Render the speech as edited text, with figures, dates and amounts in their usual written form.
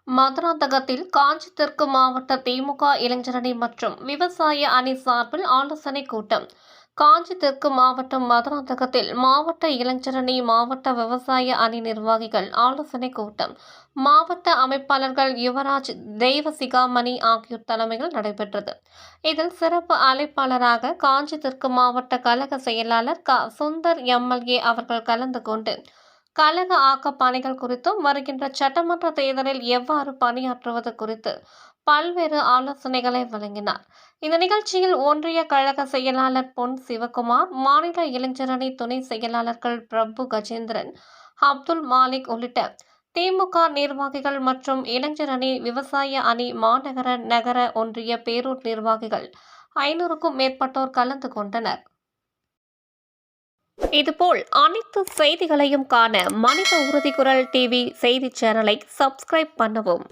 மதுராந்தகத்தில் காஞ்சி தெற்கு மாவட்ட திமுக இளைஞரணி மற்றும் விவசாய அணி சார்பில் ஆலோசனை கூட்டம். காஞ்சி தெற்கு மாவட்டம் மதுராந்தகத்தில் மாவட்ட இளைஞரணி மாவட்ட விவசாய அணி நிர்வாகிகள் ஆலோசனை கூட்டம் மாவட்ட அமைப்பாளர்கள் யுவராஜ், தெய்வசிகாமணி ஆகியோர் தலைமையில் நடைபெற்றது. இதில் சிறப்பு அழைப்பாளராக காஞ்சி தெற்கு மாவட்ட கழக செயலாளர் சுந்தர் எம்எல்ஏ அவர்கள் கலந்து கொண்டு கழக ஆக்க பணிகள் குறித்தும் வருகின்ற சட்டமன்ற தேர்தலில் எவ்வாறு பணியாற்றுவது குறித்து பல்வேறு ஆலோசனைகளை வழங்கினார். இந்த நிகழ்ச்சியில் ஒன்றிய கழக செயலாளர் பொன் சிவகுமார், மாநில இளைஞரணி துணை செயலாளர்கள் பிரபு கஜேந்திரன், அப்துல் மாலிக் உள்ளிட்ட திமுக நிர்வாகிகள் மற்றும் இளைஞரணி, விவசாய அணி, மாநகர, நகர, ஒன்றிய, பேரூர் நிர்வாகிகள் 500க்கும் மேற்பட்டோர் கலந்து கொண்டனர். இதுபோல் அனைத்து செய்திகளையும் காண மனித உறுதி குரல் டிவி செய்தி சேனலை சப்ஸ்கிரைப் பண்ணவும்.